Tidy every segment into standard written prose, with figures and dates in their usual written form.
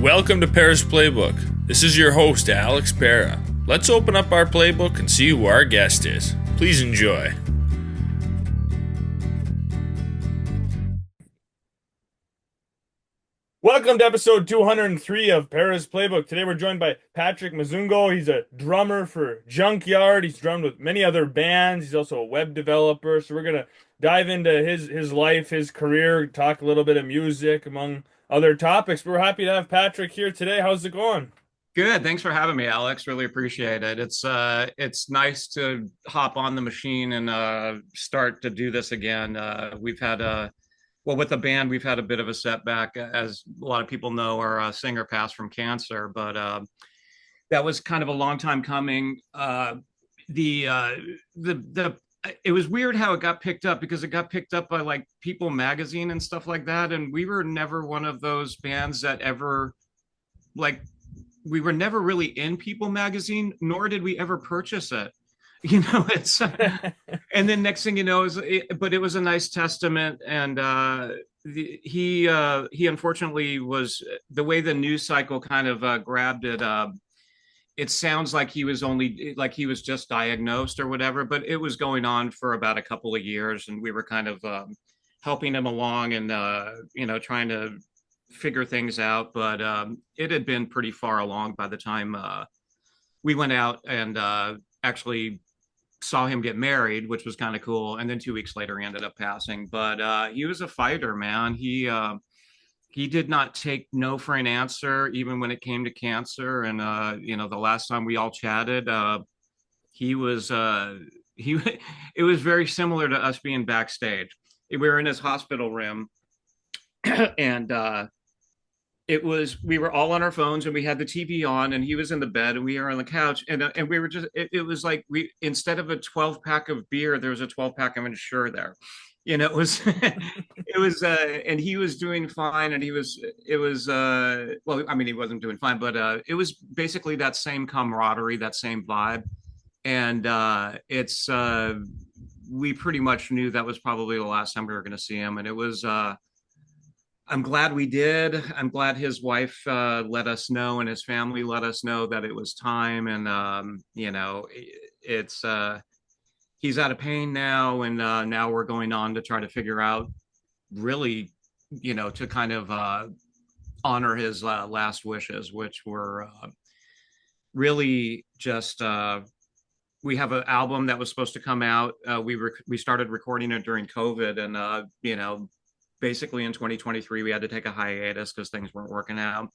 Welcome to Pera's Playbook. This is your host, Alex Pera. Let's open up our playbook and see who our guest is. Please enjoy. Welcome to episode 203 of Pera's Playbook. Today we're joined by Patrick Muzingo. He's a drummer for Junkyard. He's drummed with many other bands. He's also a web developer. So we're going to dive into his life, his career, talk a little bit of music, among other topics. We're happy to have Patrick here today. How's it going? Good. Thanks for having me, Alex. Really appreciate it. It's nice to hop on the machine and start to do this again. We've had with the band, we've had a bit of a setback, as a lot of people know. Our singer passed from cancer, but that was kind of a long time coming. The It was weird how it got picked up, because it got picked up by like People magazine and stuff like that, and we were never one of those bands that ever like we were never really in People magazine, nor did we ever purchase it. It's and then next thing you know but it was a nice testament. And he unfortunately was, the way the news cycle kind of grabbed it. It sounds like he was just diagnosed or whatever, but it was going on for about a couple of years, and we were kind of helping him along and trying to figure things out. But it had been pretty far along by the time we went out and actually saw him get married, which was kind of cool. And then 2 weeks later, he ended up passing. But he was a fighter, man. He did not take no for an answer, even when it came to cancer. And the last time we all chatted, he was he it was very similar to us being backstage. We were in his hospital room, and we were all on our phones, and we had the TV on, and he was in the bed, and we were on the couch, and we were just, it was like, we, instead of a 12-pack of beer, there was a 12-pack of Ensure there. It was it was and he was doing fine, and well, I mean, he wasn't doing fine, but it was basically that same camaraderie, that same vibe. And we pretty much knew that was probably the last time we were going to see him. And it was I'm glad we did. I'm glad his wife let us know, and his family let us know that it was time. And it's he's out of pain now, and now we're going on to try to figure out, really, to kind of honor his last wishes, which were really just. We have an album that was supposed to come out. We started recording it during COVID, and basically in 2023 we had to take a hiatus because things weren't working out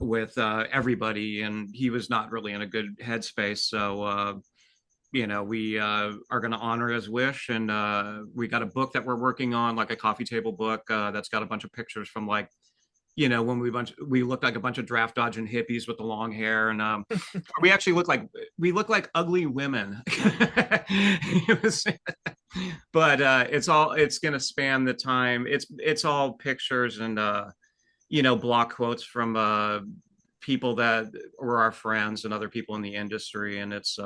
with everybody, and he was not really in a good headspace. So we are going to honor his wish. And we got a book that we're working on, like a coffee table book, that's got a bunch of pictures from, like, when we looked like a bunch of draft dodging hippies with the long hair. And we actually look like ugly women. But it's going to span the time. It's all pictures and block quotes from people that were our friends and other people in the industry. And it's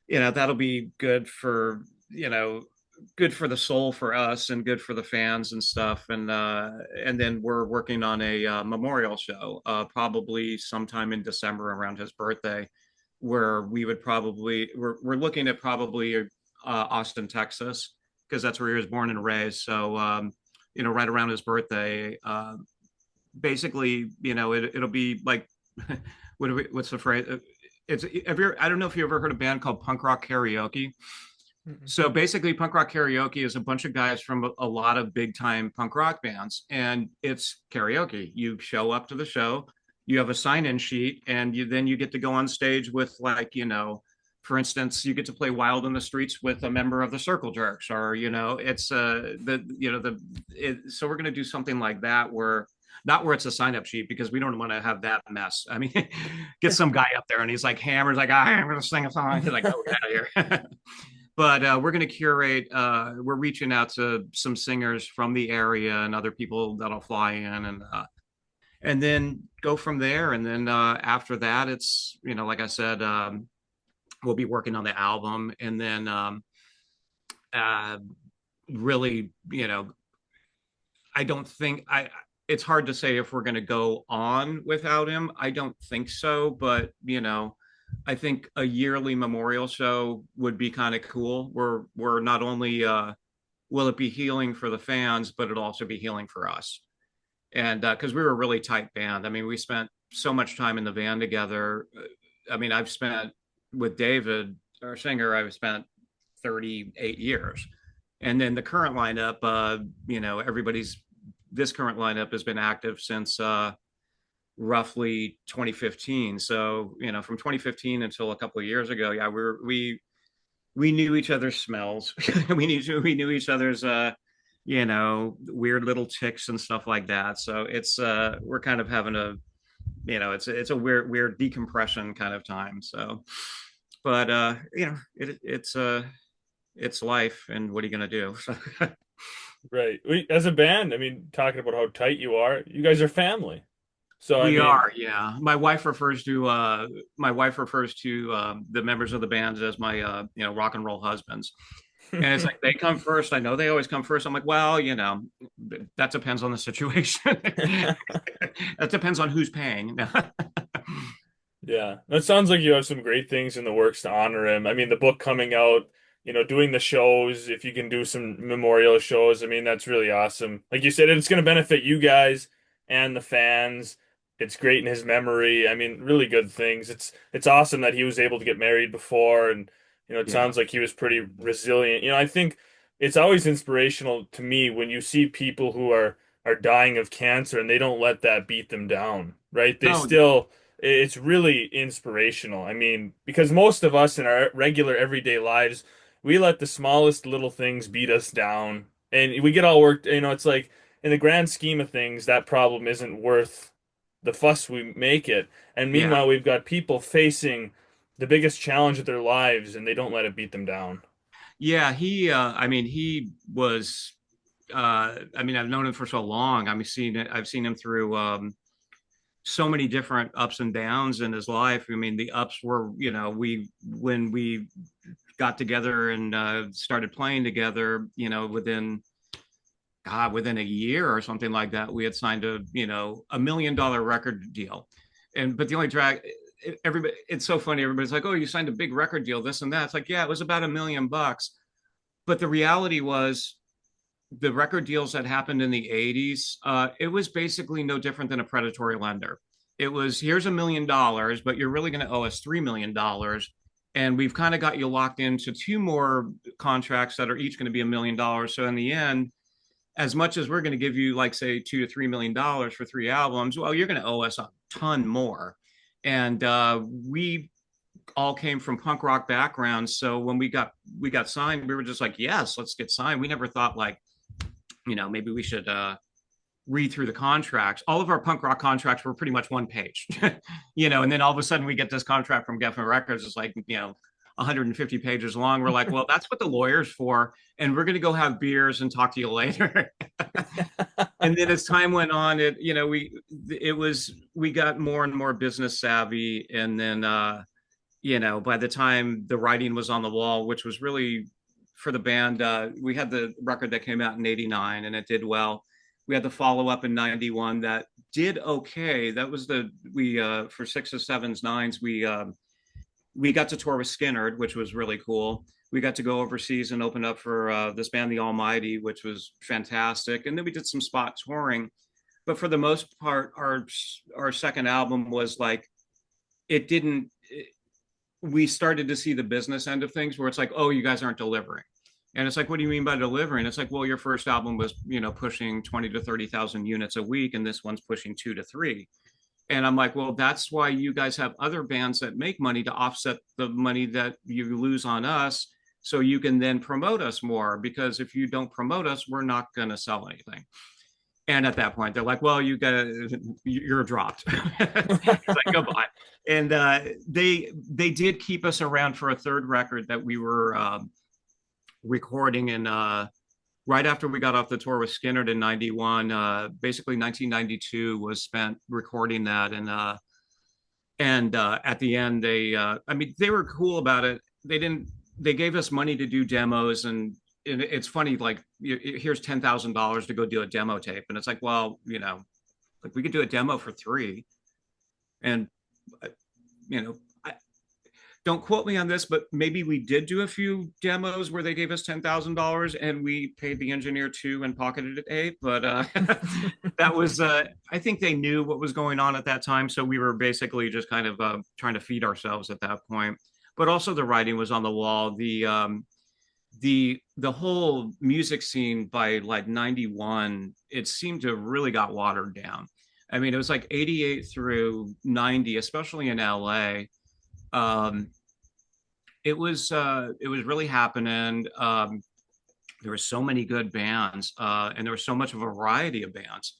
that'll be good for the soul for us, and good for the fans and stuff. And then we're working on a memorial show, probably sometime in December around his birthday, where we're looking at probably Austin, Texas, because that's where he was born and raised. So right around his birthday, basically, it'll be like what's the phrase? I don't know if you ever heard a band called Punk Rock Karaoke. Mm-hmm. So basically, Punk Rock Karaoke is a bunch of guys from a lot of big time punk rock bands, and it's karaoke. You show up to the show, you have a sign-in sheet, and then you get to go on stage with, like, for instance, you get to play Wild in the Streets with a member of the Circle Jerks, or it's so we're going to do something like that, where not where it's a sign-up sheet, because we don't want to have that mess. I mean, get some guy up there and he's like hammers, like, I'm going to sing a song. He's like, oh, get out of here. But we're going to curate. We're reaching out to some singers from the area and other people that'll fly in, and then go from there. And then after that, it's, like I said, we'll be working on the album. And then really, I don't think it's hard to say if we're going to go on without him. I don't think so, but I think a yearly memorial show would be kind of cool. We're not only will it be healing for the fans, but it'll also be healing for us. And because we were a really tight band. I mean, we spent so much time in the van together. I mean, I've spent with David, our singer, I've spent 38 years. And then the current lineup, everybody's this current lineup has been active since roughly 2015. So, from 2015 until a couple of years ago, yeah, we knew each other's smells. we knew each other's weird little ticks and stuff like that. So it's we're kind of having a it's a weird decompression kind of time. So, but it's life, and what are you gonna do? Right. As a band, I mean, talking about how tight you are, you guys are family. So I We mean, are, yeah. My wife refers to the members of the band as my rock and roll husbands. And it's like they come first. I know they always come first. I'm like, well, that depends on the situation. That depends on who's paying. yeah, that sounds like you have some great things in the works to honor him. I mean, the book coming out, doing the shows, if you can do some memorial shows, I mean, that's really awesome. Like you said, it's going to benefit you guys and the fans. It's great in his memory. I mean, really good things. It's awesome that he was able to get married before, and it Yeah. sounds like he was pretty resilient. I think it's always inspirational to me when you see people who are dying of cancer and they don't let that beat them down, right? They No, still it's really inspirational. I mean, because most of us in our regular everyday lives, we let the smallest little things beat us down and we get all worked, it's like in the grand scheme of things, that problem isn't worth the fuss we make it. And yeah. meanwhile, we've got people facing the biggest challenge of their lives and they don't let it beat them down. Yeah, I mean, he was I mean, I've known him for so long. I've seen him through so many different ups and downs in his life. I mean, the ups were, when we got together and started playing together, within a year or something like that, we had signed $1 million record deal. But the only drag, everybody, it's so funny. Everybody's like, oh, you signed a big record deal, this and that. It's like, yeah, it was about $1 million. But the reality was, the record deals that happened in the 80s, it was basically no different than a predatory lender. It was, here's $1 million, but you're really going to owe us $3 million. And we've kind of got you locked into two more contracts that are each going to be $1 million. So in the end, as much as we're going to give you, like, say, $2 to $3 million for 3 albums, well, you're going to owe us a ton more. And we all came from punk rock backgrounds. So when we got signed, we were just like, yes, let's get signed. We never thought, like, maybe we should read through the contracts. All of our punk rock contracts were pretty much one page, and then all of a sudden we get this contract from Geffen Records. It's like, 150 pages long. We're like, well, that's what the lawyer's for. And we're going to go have beers and talk to you later. And then as time went on, we got more and more business savvy. And then, by the time the writing was on the wall, which was really for the band, we had the record that came out in '89 and it did well. We had the follow up in '91 that did okay. That was for sixes, sevens, nines. We got to tour with Skinnerd, which was really cool. We got to go overseas and open up for this band, The Almighty, which was fantastic. And then we did some spot touring. But for the most part, our second album was like, it didn't. We started to see the business end of things where it's like, oh, you guys aren't delivering. And it's like, what do you mean by delivering? It's like, well, your first album was, pushing 20 to 30,000 units a week, and this one's pushing 2 to 3. And I'm like, well, that's why you guys have other bands that make money to offset the money that you lose on us, so you can then promote us more. Because if you don't promote us, we're not going to sell anything. And at that point, they're like, well, you're dropped. It's like, goodbye. And they did keep us around for a third record that we were recording in right after we got off the tour with Skinnerd in '91. Basically 1992 was spent recording that. And at the end, they were cool about it. They gave us money to do demos. And it's funny, like, here's $10,000 to go do a demo tape. And it's like, well, like we could do a demo for 3. And you know, don't quote me on this, but maybe we did do a few demos where they gave us $10,000 and we paid the engineer 2 and pocketed it 8. But that was, I think they knew what was going on at that time. So we were basically just kind of trying to feed ourselves at that point. But also the writing was on the wall. The whole music scene by like 91, it seemed to really got watered down. I mean, it was like 88 through 90, especially in LA. Um, it was really happening. There were so many good bands, and there was so much of a variety of bands.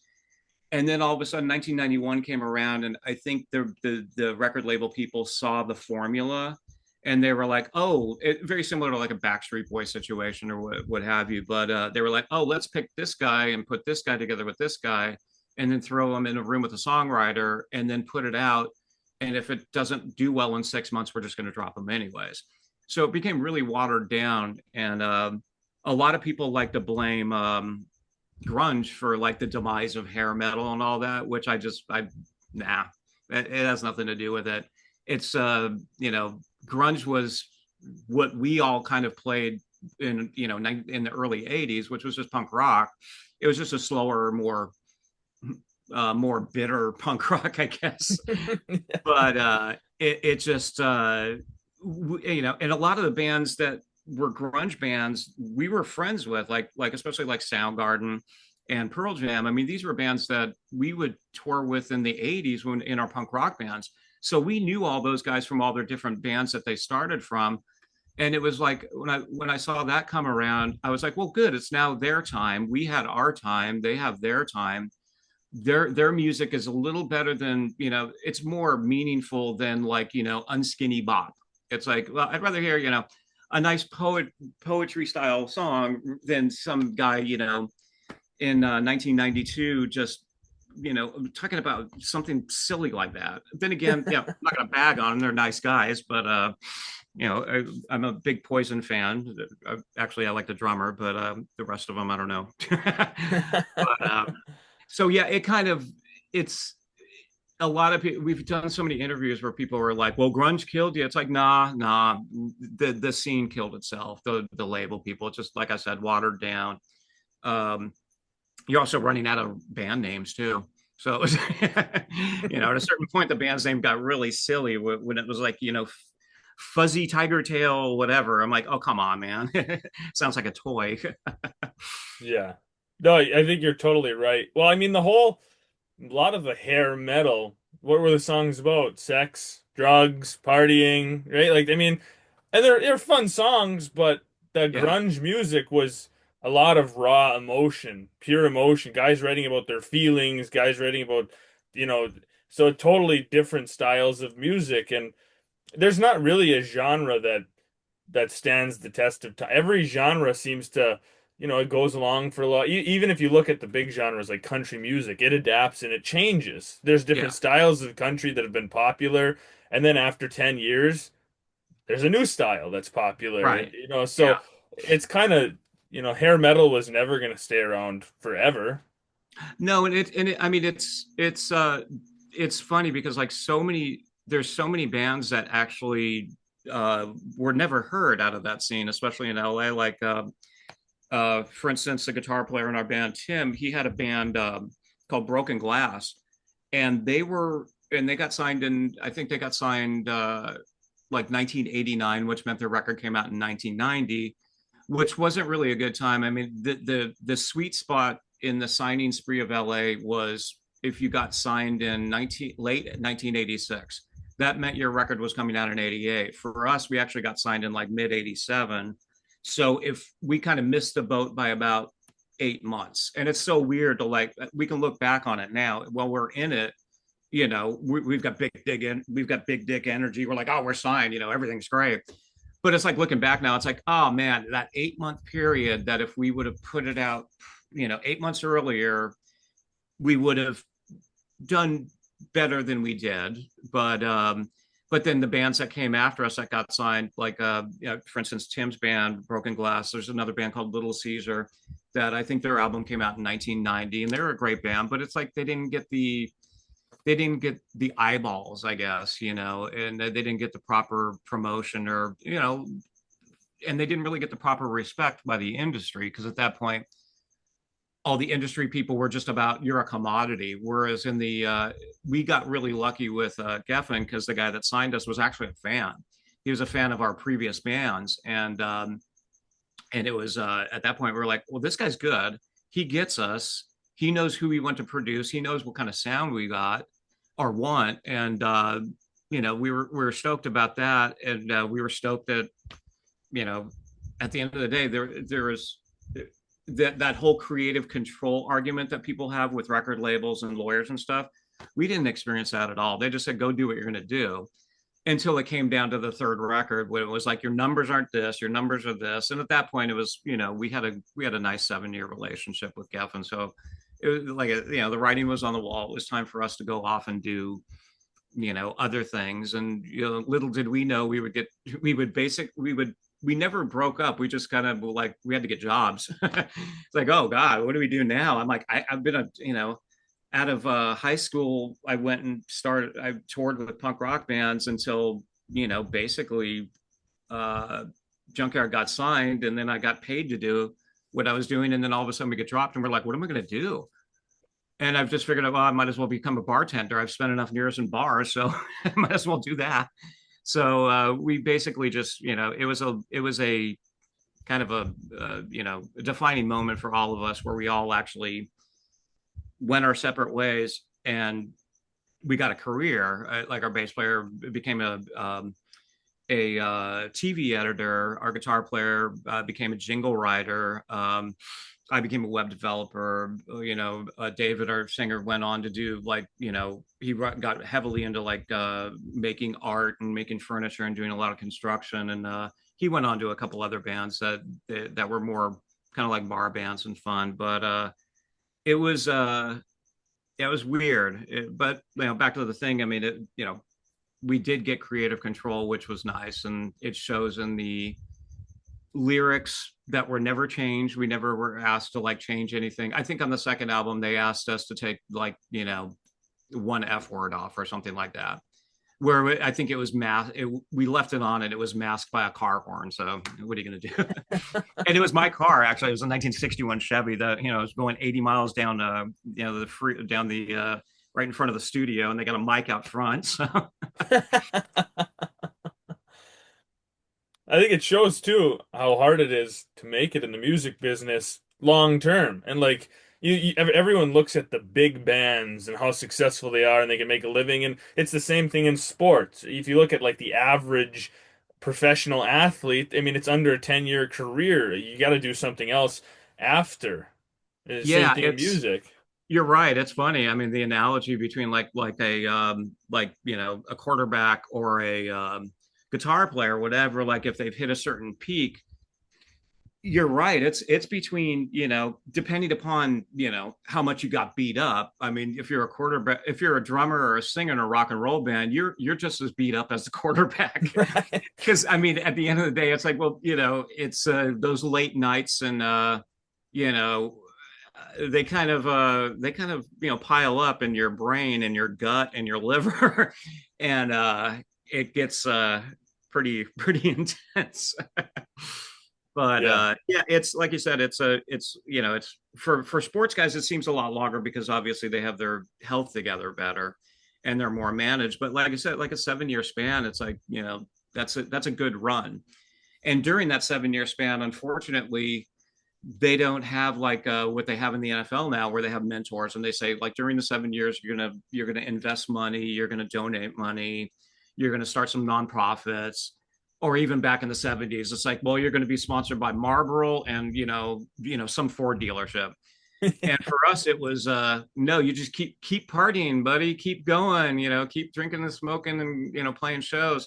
And then all of a sudden, 1991 came around, and I think the record label people saw the formula, and they were like, "Oh, very similar to like a Backstreet Boy situation or what have you." But they were like, "Oh, let's pick this guy and put this guy together with this guy, and then throw him in a room with a songwriter, and then put it out. And if it doesn't do well in 6 months, we're just going to drop him anyways." So it became really watered down, and a lot of people like to blame grunge for like the demise of hair metal and all that, which I nah, it has nothing to do with it. It's grunge was what we all kind of played in in the early 80s, which was just punk rock. It was just a slower, more bitter punk rock, I guess. But it just and a lot of the bands that were grunge bands we were friends with, like especially like Soundgarden and Pearl Jam. I mean, these were bands that we would tour with in the 80s when in our punk rock bands. So we knew all those guys from all their different bands that they started from. And it was like when I saw that come around, I was like, well, good, it's now their time. We had our time, they have their time. Their music is a little better than, it's more meaningful than like, unskinny bop. It's like, well, I'd rather hear, a nice poetry style song than some guy, in 1992 just, talking about something silly like that. Then again, I'm not going to bag on them. They're nice guys, but I'm a big Poison fan. Actually, I like the drummer, but the rest of them, I don't know. But so yeah, it's a lot of people. We've done so many interviews where people were like, "Well, grunge killed you." It's like, nah. The scene killed itself. The label people. It's just like I said, watered down. You're also running out of band names too. So it was, at a certain point, the band's name got really silly when it was like, Fuzzy Tiger Tail, whatever. I'm like, oh, come on, man. Sounds like a toy. Yeah. No, I think you're totally right. Well, I mean, a lot of the hair metal, what were the songs about? Sex, drugs, partying, right? Like, I mean, and they're fun songs, but the Yeah, grunge music was a lot of raw emotion, pure emotion. Guys writing about their feelings, guys writing about, you know, so totally different styles of music. And there's not really a genre that stands the test of time. Every genre seems to, it goes along for a lot. Even if you look at the big genres like country music, it adapts and it changes. There's different yeah, styles of country that have been popular, and then after 10 years, there's a new style that's popular. right. So Yeah. it's kind of, hair metal was never going to stay around forever. No, I mean, it's funny because like there's so many bands that actually were never heard out of that scene, especially in LA. Like, for instance, the guitar player in our band, Tim, he had a band called Broken Glass, and they got signed I think they got signed like 1989, which meant their record came out in 1990, which wasn't really a good time. I mean, the sweet spot in the signing spree of LA was if you got signed in late 1986. That meant your record was coming out in 88. For us, we actually got signed in like mid 87. So if we kind of missed the boat by about 8 months, and it's so weird to like, we can look back on it now while we're in it. We've got we've got big dick energy. We're like, oh, we're signed. Everything's great. But it's like looking back now, it's like, oh man, that 8 month period that if we would have put it out, 8 months earlier, we would have done better than we did. But But then the bands that came after us that got signed, like for instance, Tim's band, Broken Glass. There's another band called Little Caesar that I think their album came out in 1990, and they were a great band, but it's like they didn't get the eyeballs, I guess, and they didn't get the proper promotion, or and they didn't really get the proper respect by the industry, because at that point all the industry people were just about, you're a commodity. Whereas in the we got really lucky with Geffen, because the guy that signed us was actually a fan. He was a fan of our previous bands, and it was at that point we were like, well, this guy's good. He gets us. He knows who we want to produce. He knows what kind of sound we got or want, and we were stoked about that, and we were stoked that at the end of the day there was that whole creative control argument that people have with record labels and lawyers and stuff. We didn't experience that at all. They just said, go do what you're going to do, until it came down to the third record, when it was like, your numbers aren't this, your numbers are this. And at that point it was, we had a nice 7-year relationship with Geffen. So it was like, the writing was on the wall. It was time for us to go off and do, other things. And, little did we know we never broke up. We just kind of like, we had to get jobs. It's like, oh God, what do we do now? I'm like, I've been out of high school, I toured with punk rock bands until, basically Junkyard got signed, and then I got paid to do what I was doing. And then all of a sudden we get dropped, and we're like, what am I going to do? And I've just figured out, well, I might as well become a bartender. I've spent enough years in bars, so I might as well do that. So we basically just, it was a kind of a defining moment for all of us, where we all actually went our separate ways, and we got a career. Like, our bass player became a TV editor. Our guitar player became a jingle writer. I became a web developer. David, our singer, went on to do, like, he got heavily into like making art and making furniture and doing a lot of construction. And he went on to a couple other bands that were more kind of like bar bands and fun. But it was weird. But back to the thing. I mean, we did get creative control, which was nice, and it shows in the lyrics that were never changed. We never were asked to like change anything. I think on the second album they asked us to take like one F word off or something like that, where I think it was we left it on, and it was masked by a car horn. So what are you going to do? And it was my car, actually. It was a 1961 Chevy that was going 80 miles down the right in front of the studio, and they got a mic out front. So I think it shows too how hard it is to make it in the music business long term. And like everyone looks at the big bands and how successful they are and they can make a living. And it's the same thing in sports. If you look at like the average professional athlete, I mean, it's under a 10-year career. You got to do something else after. Same yeah, thing in music. you're right. It's funny. I mean, the analogy between a quarterback or a guitar player, whatever, like if they've hit a certain peak, you're right. It's between, depending upon, how much you got beat up. I mean, if you're a quarterback, if you're a drummer or a singer in a rock and roll band, you're just as beat up as the quarterback. Right. Because I mean, at the end of the day, it's like, well, it's those late nights, and you know, they kind of pile up in your brain and your gut and your liver, and it gets pretty intense. But Yeah. yeah, it's like you said, it's for sports guys, it seems a lot longer, because obviously they have their health together better and they're more managed. But like I said, like a 7-year span, it's like, that's a good run. And during that 7-year span, unfortunately, they don't have like what they have in the NFL now, where they have mentors, and they say, like, during the 7 years, you're gonna invest money, you're gonna donate money, you're gonna start some nonprofits. Or even back in the 70s, it's like, well, you're going to be sponsored by Marlboro and some Ford dealership. And for us, it was no, you just keep partying, buddy, keep going, keep drinking and smoking and playing shows.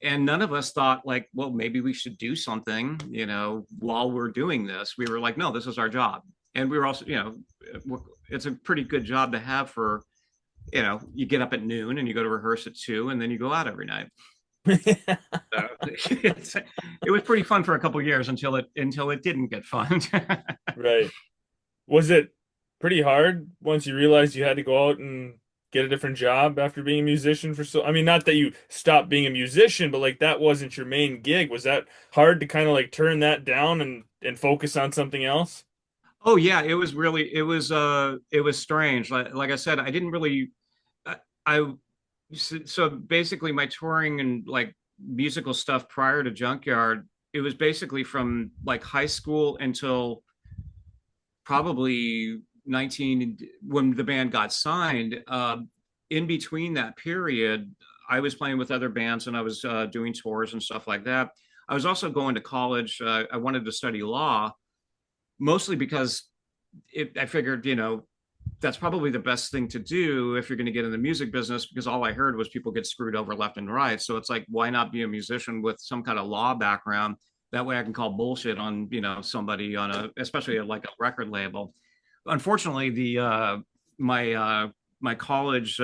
And none of us thought like, well, maybe we should do something, while we're doing this. We were like, no, this is our job. And we were also, it's a pretty good job to have for you get up at noon and you go to rehearse at 2 and then you go out every night. So it was pretty fun for a couple of years until it didn't get fun. Right. Was it pretty hard once you realized you had to go out and get a different job after being a musician for so, I mean, not that you stopped being a musician, but like that wasn't your main gig. Was that hard to kind of like turn that down and focus on something else? Oh yeah, it was strange. Like I said, I didn't really I so basically my touring and like musical stuff prior to Junkyard, it was basically from like high school until probably 19 when the band got signed. In between that period, I was playing with other bands and I was doing tours and stuff like that. I was also going to college. I wanted to study law, mostly because I figured, that's probably the best thing to do if you're going to get in the music business, because all I heard was people get screwed over left and right. So it's like, why not be a musician with some kind of law background? That way I can call bullshit on, somebody on especially like a record label. Unfortunately, my college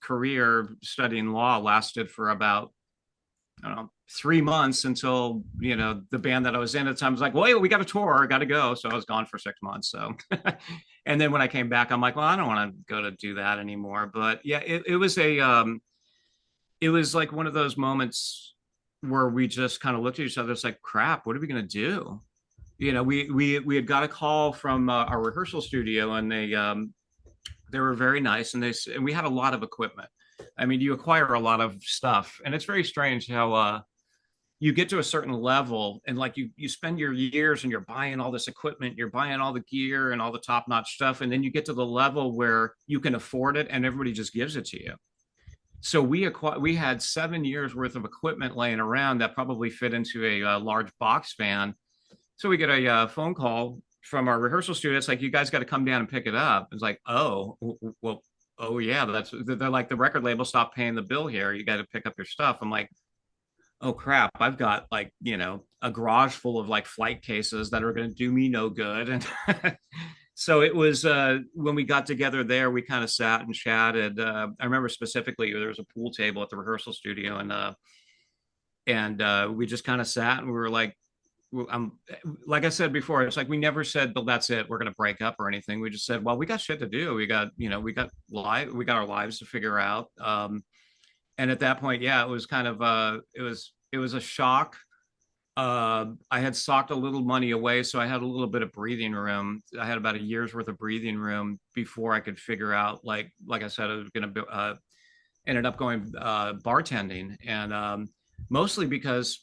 career studying law lasted for about, I don't know, 3 months until, the band that I was in at the time was like, well, we got a tour, I got to go. So I was gone for 6 months. So, and then when I came back, I'm like, well, I don't want to go to do that anymore. But yeah, it was like one of those moments where we just kind of looked at each other. It's like, crap, what are we going to do? We had got a call from our rehearsal studio, and they were very nice, and we had a lot of equipment. I mean, you acquire a lot of stuff, and it's very strange how you get to a certain level, and like you spend your years and you're buying all this equipment, you're buying all the gear and all the top notch stuff, and then you get to the level where you can afford it, and everybody just gives it to you. So we had 7 years worth of equipment laying around that probably fit into a large box van. So we get a phone call from our rehearsal studio. It's like, you guys got to come down and pick it up. It's like, oh, well, oh yeah, they're like, the record label stopped paying the bill here. You got to pick up your stuff. I'm like, oh crap, I've got like, a garage full of like flight cases that are going to do me no good. And so it was when we got together there, we kind of sat and chatted. I remember specifically there was a pool table at the rehearsal studio, and we just kind of sat and we were like, I'm like I said before, it's like we never said, "But that's it, we're going to break up" or anything. We just said, "Well, we got shit to do. We got our lives to figure out." And at that point, yeah, it was kind of it was a shock. I had socked a little money away, so I had a little bit of breathing room. I had about a year's worth of breathing room before I could figure out, like I said, I was going to ended up going bartending, and mostly because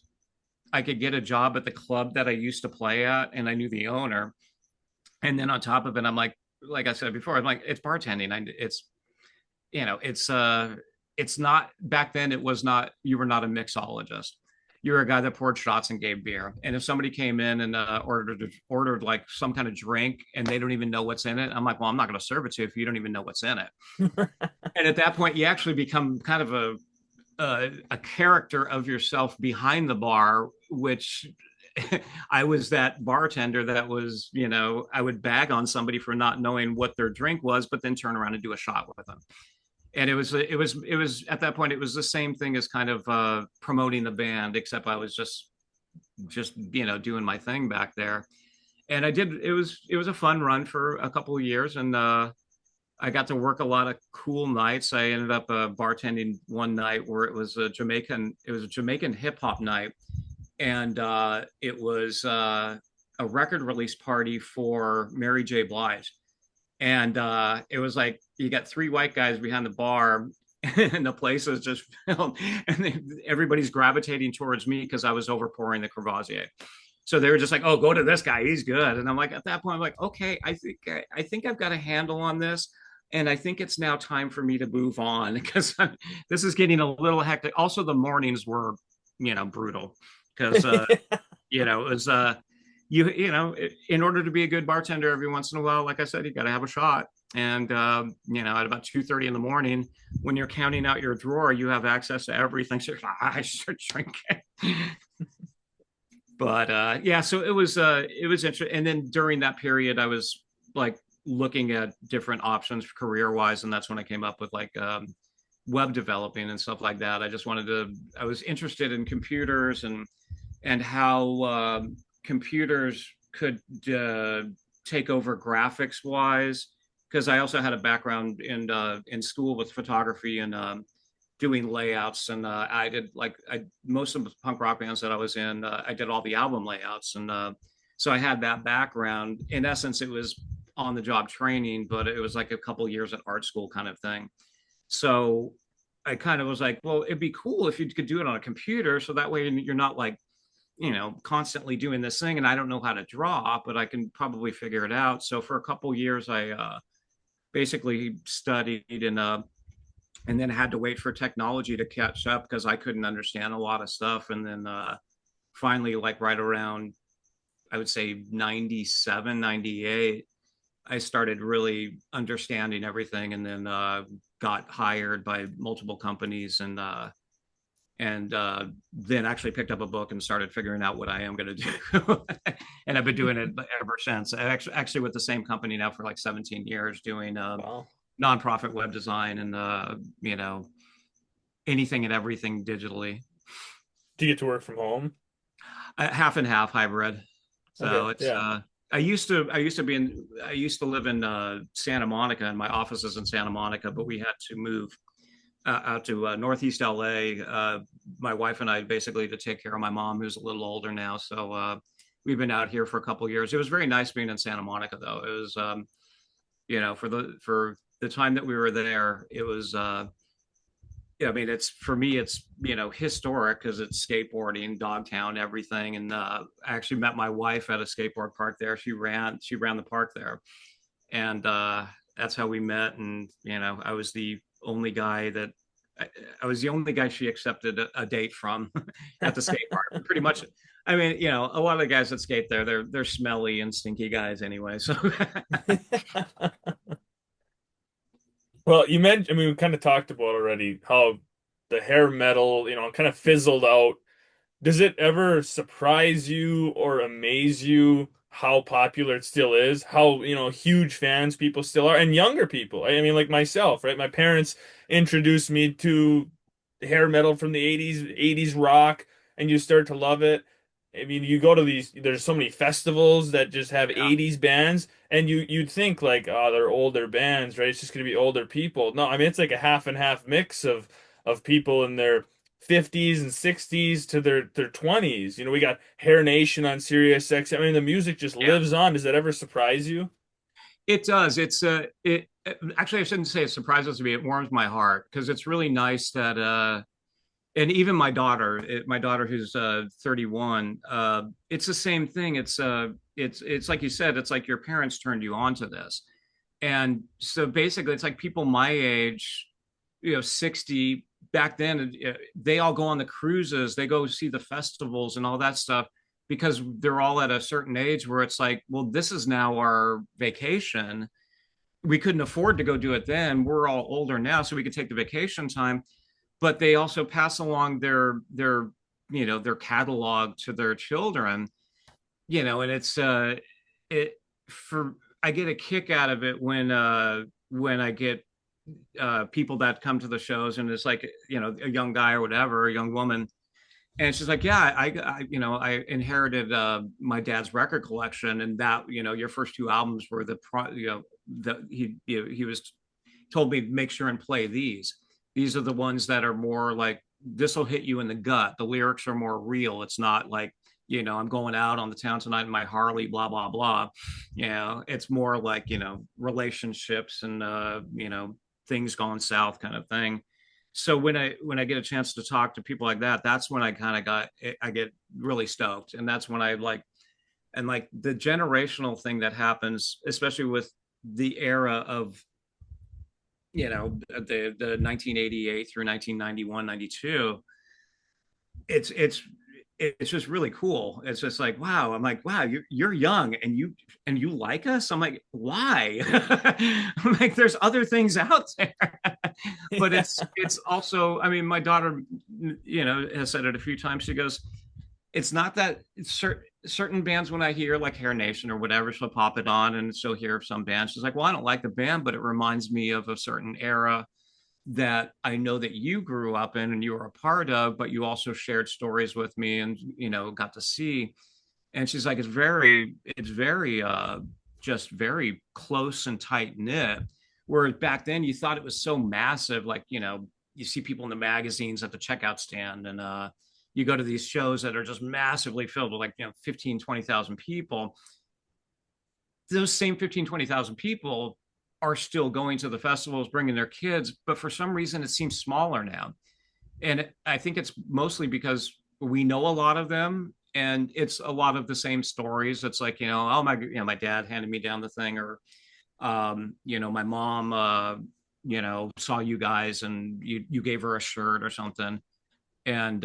I could get a job at the club that I used to play at, and I knew the owner. And then on top of it, I'm like I said before, I'm like, it's bartending. It's not, back then. It was not. You were not a mixologist. You're a guy that poured shots and gave beer. And if somebody came in and ordered like some kind of drink and they don't even know what's in it, I'm like, well, I'm not going to serve it to you if you don't even know what's in it. And at that point, you actually become kind of a character of yourself behind the bar, which I was that bartender that was, I would bag on somebody for not knowing what their drink was, but then turn around and do a shot with them. And it was at that point, it was the same thing as kind of promoting the band, except I was just doing my thing back there. And it was a fun run for a couple of years, and I got to work a lot of cool nights. I ended up bartending one night where it was a Jamaican hip hop night, and it was a record release party for Mary J. Blige. And it was like, you got three white guys behind the bar, and the place is just filled, and everybody's gravitating towards me because I was over pouring the Courvoisier. So they were just like, "Oh, go to this guy, he's good." And I'm like, at that point, I'm like, okay, I think I've got a handle on this, and I think it's now time for me to move on because this is getting a little hectic. Also, the mornings were, brutal because it was in order to be a good bartender, every once in a while, like I said, you got to have a shot. And at about 2:30 in the morning, when you're counting out your drawer, you have access to everything. So I start drinking. But yeah, so it was interesting. And then during that period, I was like looking at different options career wise, and that's when I came up with like web developing and stuff like that. I was interested in computers and how computers could take over graphics wise, because I also had a background in school with photography and doing layouts, and I did like I most of the punk rock bands that I was in, I did all the album layouts, and so I had that background. In essence, it was on the job training, but it was like a couple years at art school kind of thing. So I kind of was like, well, it'd be cool if you could do it on a computer, so that way you're not like, constantly doing this thing, and I don't know how to draw, but I can probably figure it out. So for a couple years, I basically studied and then had to wait for technology to catch up because I couldn't understand a lot of stuff. And then finally, like right around, I would say 97, 98, I started really understanding everything, and then got hired by multiple companies, and then actually picked up a book and started figuring out what I am going to do. And I've been doing it ever since. Actually with the same company now for like 17 years, doing Wow. nonprofit web design and anything and everything digitally. Do you get to work from home? Half and half hybrid. So Okay. it's Yeah. I used to live in Santa Monica, and my office is in Santa Monica, but we had to move out to Northeast LA. My wife and I basically to take care of my mom, who's a little older now. So we've been out here for a couple of years. It was very nice being in Santa Monica, though. It was, for the time that we were there, it was. Yeah, I mean, it's for me, it's historic because it's skateboarding, Dogtown, everything. And I actually met my wife at a skateboard park there. She ran the park there, and that's how we met. And I was the only guy that I was the only guy she accepted a date from at the skate park. Pretty much. I mean, a lot of the guys that skate there, they're smelly and stinky guys anyway. So Well, you mentioned, I mean, we kind of talked about already how the hair metal, kind of fizzled out. Does it ever surprise you or amaze you how popular it still is? How, huge fans people still are, and younger people. I mean, like myself, right? My parents introduced me to hair metal from the 80s rock, and you start to love it. I mean, you go to there's so many festivals that just have yeah, 80s bands, and you'd think like, oh, they're older bands, right? It's just gonna be older people. No, I mean it's like a half and half mix of people in their 50s and 60s to their 20s. We got Hair Nation on Sirius X. I mean, the music just yeah. lives on. Does that ever surprise you? It does. It actually, I shouldn't say it surprises me. It warms my heart because it's really nice that and even my daughter who's 31, it's the same thing. It's like you said, it's like your parents turned you on to this. And so basically it's like people my age, 60 back then, they all go on the cruises, they go see the festivals and all that stuff because they're all at a certain age where it's like, well, this is now our vacation. We couldn't afford to go do it then. We're all older now, so we could take the vacation time, but they also pass along their catalog to their children, and it's it for I get a kick out of it when I get people that come to the shows, and it's like a young guy or whatever, a young woman, and she's like, yeah, I inherited my dad's record collection, and that your first two albums were he was told me make sure and play these are the ones that are more like this will hit you in the gut. The lyrics are more real. It's not like I'm going out on the town tonight in my Harley, blah blah blah. It's more like relationships and things gone south kind of thing. So when I get a chance to talk to people like that, that's when I get really stoked, and that's when I like, and like the generational thing that happens, especially with the era of the 1988 through 1991, 92. It's just really cool. It's just like, wow. I'm like, wow, you're young and you like us. I'm like, why? I'm like, there's other things out there. But Yeah. it's also, I mean, my daughter has said it a few times. She goes, it's not that certain bands when I hear like Hair Nation or whatever, she'll pop it on and she'll hear some bands. She's like, well, I don't like the band, but it reminds me of a certain era that I know that you grew up in and you were a part of, but you also shared stories with me and got to see. And she's like, it's very just very close and tight knit. Whereas back then you thought it was so massive, like you see people in the magazines at the checkout stand, and you go to these shows that are just massively filled with like 15, 20,000 people. Those same 15, 20,000 people are still going to the festivals, bringing their kids, but for some reason it seems smaller now. And I think it's mostly because we know a lot of them, and it's a lot of the same stories. It's like, oh my, my dad handed me down the thing, or my mom saw you guys and you gave her a shirt or something. And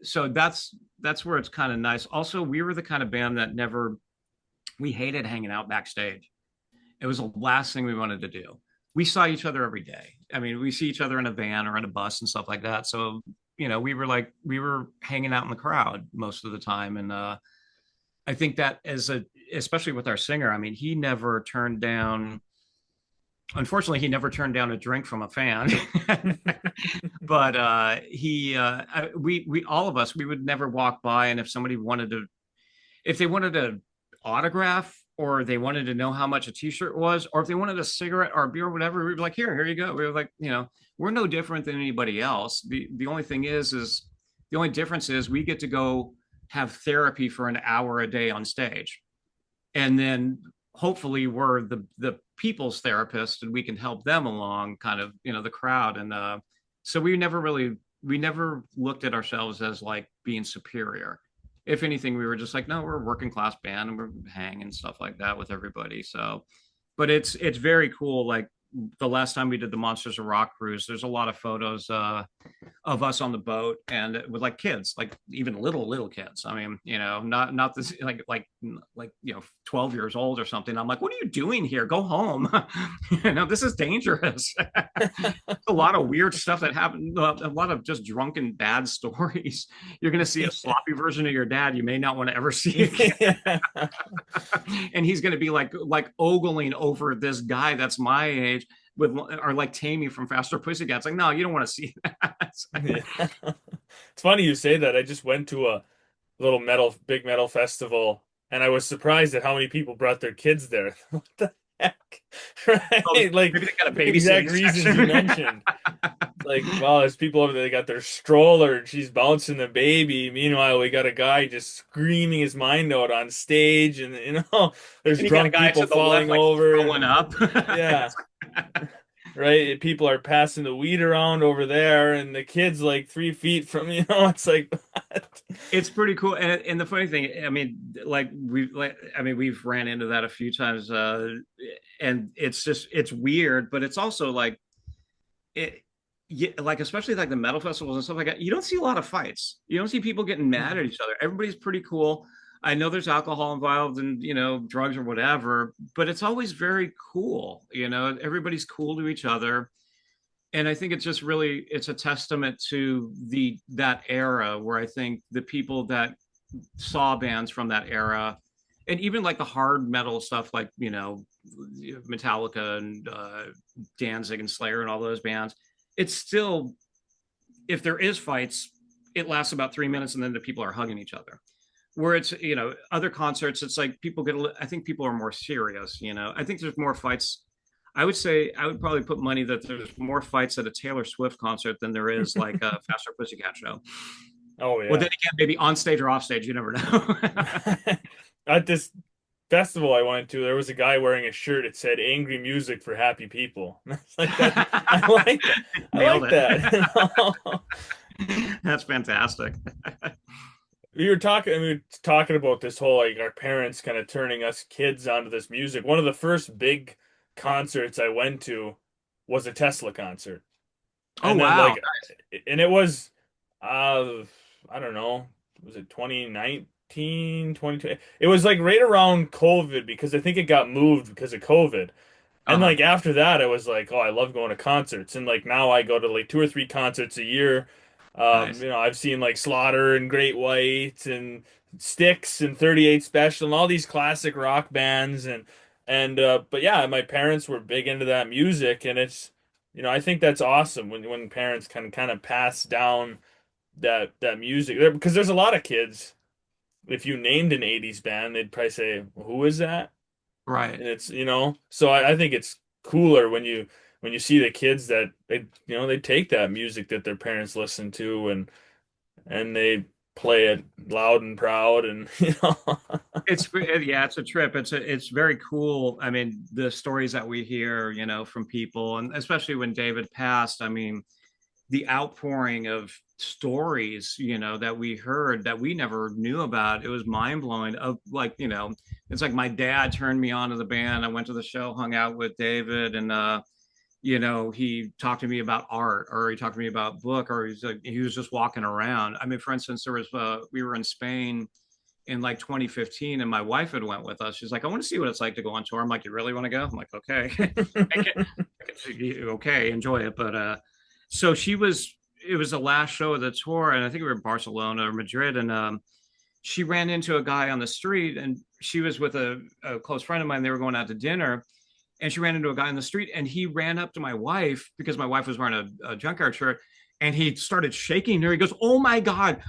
so that's where it's kind of nice. Also, we were the kind of band that never we hated hanging out backstage. It was the last thing we wanted to do. We saw each other every day. I mean, we see each other in a van or in a bus and stuff like that. So, we were hanging out in the crowd most of the time. And I think that especially with our singer, I mean, unfortunately, he never turned down a drink from a fan. But we all of us, we would never walk by. And if they wanted to autograph, or they wanted to know how much a t-shirt was, or if they wanted a cigarette or a beer or whatever, we'd be like, here you go. We were like, we're no different than anybody else. The only thing is the only difference is we get to go have therapy for an hour a day on stage. And then hopefully we're the people's therapist and we can help them along, kind of, the crowd. And so we never looked at ourselves as like being superior. If anything, we were just like, no, we're a working class band and we're hanging and stuff like that with everybody. So, but it's very cool. Like the last time we did the Monsters of Rock cruise, there's a lot of photos of us on the boat and with like kids, like even little kids. I mean, not this like 12 years old or something. I'm like, what are you doing here? Go home. This is dangerous. A lot of weird stuff that happened. A lot of just drunken bad stories. You're gonna see a sloppy version of your dad you may not want to ever see again. And he's gonna be like ogling over this guy that's my age with, or like Tammy from Faster Pussycat. It's like, no, you don't want to see that. Yeah. It's funny you say that. I just went to a little big metal festival, and I was surprised at how many people brought their kids there. What the heck? Oh, Right? Like maybe they got a the exact babysitting reasons you section. mentioned. Like, wow, there's people over there, they got their stroller and she's bouncing the baby. Meanwhile, we got a guy just screaming his mind out on stage, and there's And you got a drunk guy people to the left falling like over, throwing and up. yeah, right. People are passing the weed around over there, and the kid's like 3 feet from, it's like, what? It's pretty cool. And the funny thing, I mean, we've ran into that a few times, and it's weird, but it's also like it. Yeah, like especially like the metal festivals and stuff like that, you don't see a lot of fights. You don't see people getting mad at each other. Everybody's pretty cool. I know there's alcohol involved and drugs or whatever, but it's always very cool. Everybody's cool to each other. And I think it's a testament to that era, where I think the people that saw bands from that era, and even like the hard metal stuff, like Metallica and Danzig and Slayer and all those bands, it's still, if there is fights, it lasts about 3 minutes and then the people are hugging each other. Where it's other concerts, it's like I think people are more serious. I think there's more fights. I would say I would probably put money that there's more fights at a Taylor Swift concert than there is like a Faster Pussycat show. Oh Well, then yeah. again, maybe on stage or off stage, you never know. At this festival I went to, there was a guy wearing a shirt that said "Angry music for happy people." It's like that. I like that. I Nailed like it. that. That's fantastic. We were talking about this whole, like, our parents kind of turning us kids onto this music. One of the first big concerts I went to was a Tesla concert. Oh And then wow. like, and it was, uh I don't know, was it 2019, 2020? It was like right around COVID, because I think it got moved because of COVID. And Uh-huh. like after that, I was like, oh, I love going to concerts. And like now I go to like two or three concerts a year. Nice. I've seen like Slaughter and Great White and Styx and 38 Special and all these classic rock bands and but yeah, my parents were big into that music and it's I think that's awesome when parents can kind of pass down that music because there's a lot of kids if you named an 80s band, they'd probably say, "Who is that?" Right. And so I think it's cooler when you see the kids that they take that music that their parents listen to and they play it loud and proud and Yeah, it's a trip. It's very cool. I mean, the stories that we hear, from people, and especially when David passed, I mean, the outpouring of stories, that we heard that we never knew about. It was mind blowing. Of like, it's like my dad turned me on to the band. I went to the show, hung out with David, and he talked to me about art, or he talked to me about book, or he was just walking around. I mean, for instance, we were in Spain in like 2015 and my wife had went with us. She's like, I want to see what it's like to go on tour. I'm like, you really want to go? I'm like, okay. Okay, enjoy it. But so it was the last show of the tour, and I think we were in Barcelona or Madrid, and she ran into a guy on the street, and she was with a close friend of mine. They were going out to dinner, and she ran into a guy on the street, and he ran up to my wife because my wife was wearing a Junkyard shirt, and he started shaking her. He goes, oh my God,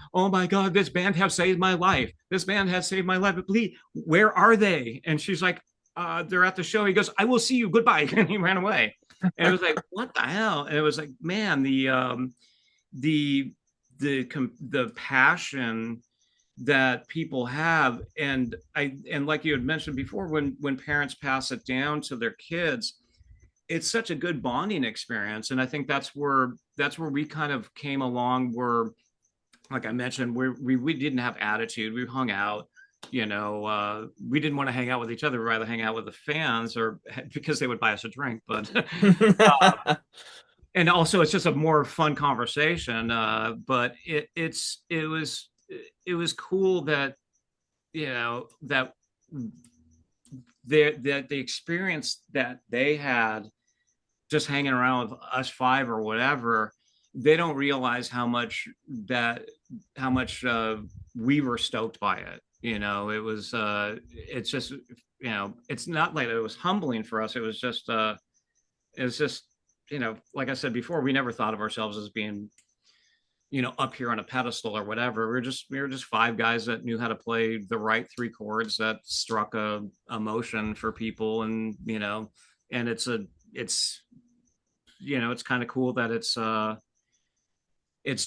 this band have saved my life. This band has saved my life. But please, where are they?" And she's like, they're at the show. He goes, "I will see you. Goodbye." And he ran away. And it was like, what the hell? And it was like, man, the the passion that people have, and like you had mentioned before, when parents pass it down to their kids, it's such a good bonding experience. And I think that's where we kind of came along, where, like I mentioned, we didn't have attitude. We hung out, we didn't want to hang out with each other. We'd rather hang out with the fans, or because they would buy us a drink. But and also it's just a more fun conversation. But it was cool that, that the experience that they had just hanging around with us five or whatever. They don't realize how much we were stoked by it. It was it's just, it's not like it was humbling for us. It was just like I said before, we never thought of ourselves as being, up here on a pedestal or whatever. We were just five guys that knew how to play the right three chords that struck a emotion for people. And and it's kind of cool that it's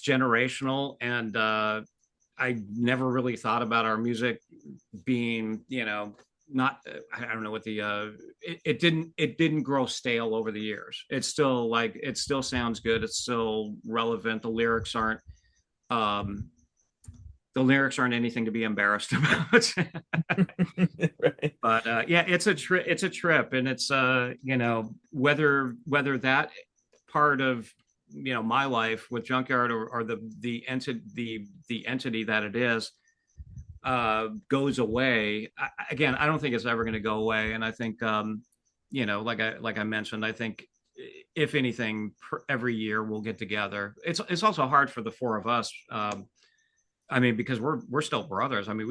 generational. And I never really thought about our music being, not, I don't know what it didn't grow stale over the years. It's still, like, it still sounds good. It's still relevant. Um the lyrics aren't anything to be embarrassed about. Right. But yeah, it's a trip, and it's whether that part of my life with Junkyard, or the entity that it is goes away. Again, I don't think it's ever going to go away. And I think like I mentioned, I think, if anything, every year we'll get together. It's also hard for the four of us. I mean, because we're still brothers. I mean,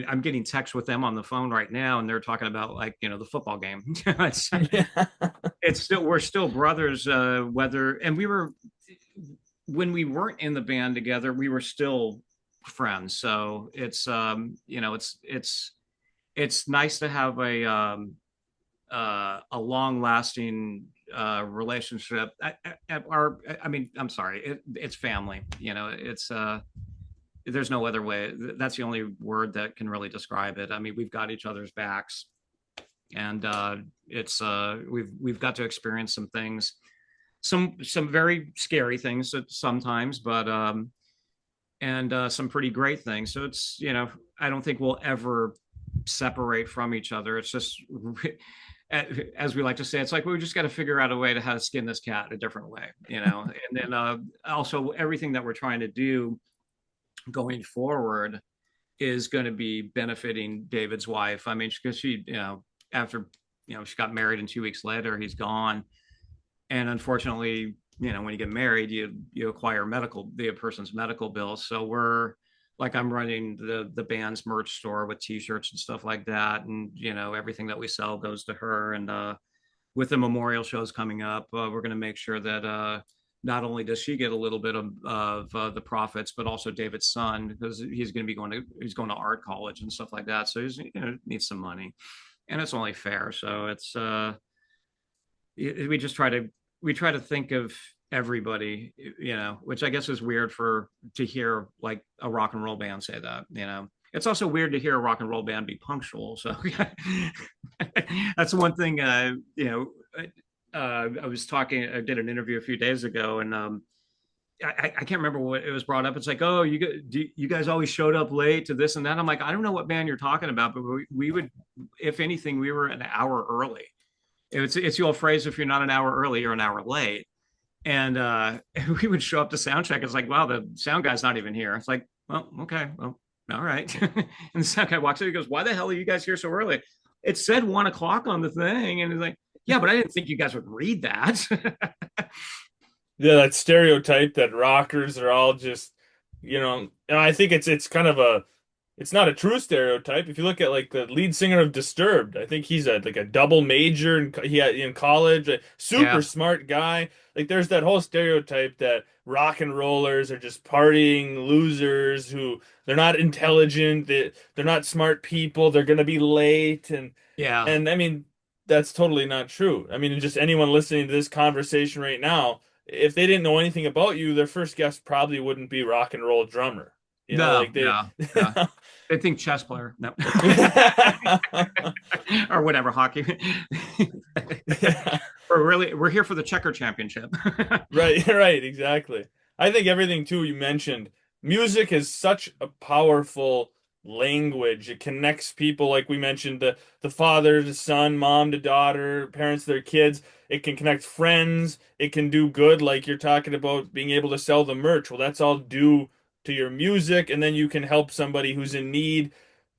I'm getting texts with them on the phone right now, and they're talking about, like, the football game. it's Yeah. it's still we're still brothers. Whether and we were When we weren't in the band together, we were still friends. So it's nice to have a long lasting relationship. I'm sorry, it's family. It's there's no other way. That's the only word that can really describe it. I mean, we've got each other's backs, and it's we've got to experience some things, some very scary things sometimes, but and some pretty great things. So it's, I don't think we'll ever separate from each other. It's just, as we like to say, it's like, we just got to figure out a way to how to skin this cat a different way. And then also everything that we're trying to do going forward is going to be benefiting David's wife. I mean, because she, after, she got married and 2 weeks later, he's gone. And unfortunately, when you get married, you acquire the person's medical bills. So we're like, I'm running the band's merch store with t-shirts and stuff like that, and everything that we sell goes to her. And with the memorial shows coming up, we're going to make sure that not only does she get a little bit of the profits, but also David's son, because he's going to art college and stuff like that. So he's needs some money, and it's only fair. So it's we just try to think of everybody, which I guess is weird to hear like a rock and roll band say that. It's also weird to hear a rock and roll band be punctual. So that's one thing. I did an interview a few days ago, and I can't remember what it was brought up. It's like, oh, you guys always showed up late to this and that. I'm like, I don't know what band you're talking about, but we would, if anything, we were an hour early. It's the old phrase: if you're not an hour early, you're an hour late. And we would show up to sound check. It's like, wow, the sound guy's not even here. It's like, well, okay, well, all right. And the sound guy walks in. He goes, "Why the hell are you guys here so early?" It said 1 o'clock on the thing, and he's like, "Yeah, but I didn't think you guys would read that." Yeah, that stereotype that rockers are all just, and I think it's kind of it's not a true stereotype. If you look at like the lead singer of Disturbed, I think he's like a double major and he had in college, a super Yeah, smart guy. Like there's that whole stereotype that rock and rollers are just partying losers who they're not intelligent, they're not smart people, they're gonna be late yeah. and I mean that's totally not true. I mean just anyone listening to this conversation right now, if they didn't know anything about you, their first guess probably wouldn't be rock and roll drummer. No, Like they no, no. They think chess player. No. Or whatever, hockey. Yeah, We're here for the checker championship. right, right, exactly. I think everything too you mentioned, music is such a powerful language. It connects people, like we mentioned, the father to son, mom to daughter, parents to their kids. It can connect friends. It can do good, like you're talking about being able to sell the merch. Well, that's all due to your music, and then you can help somebody who's in need.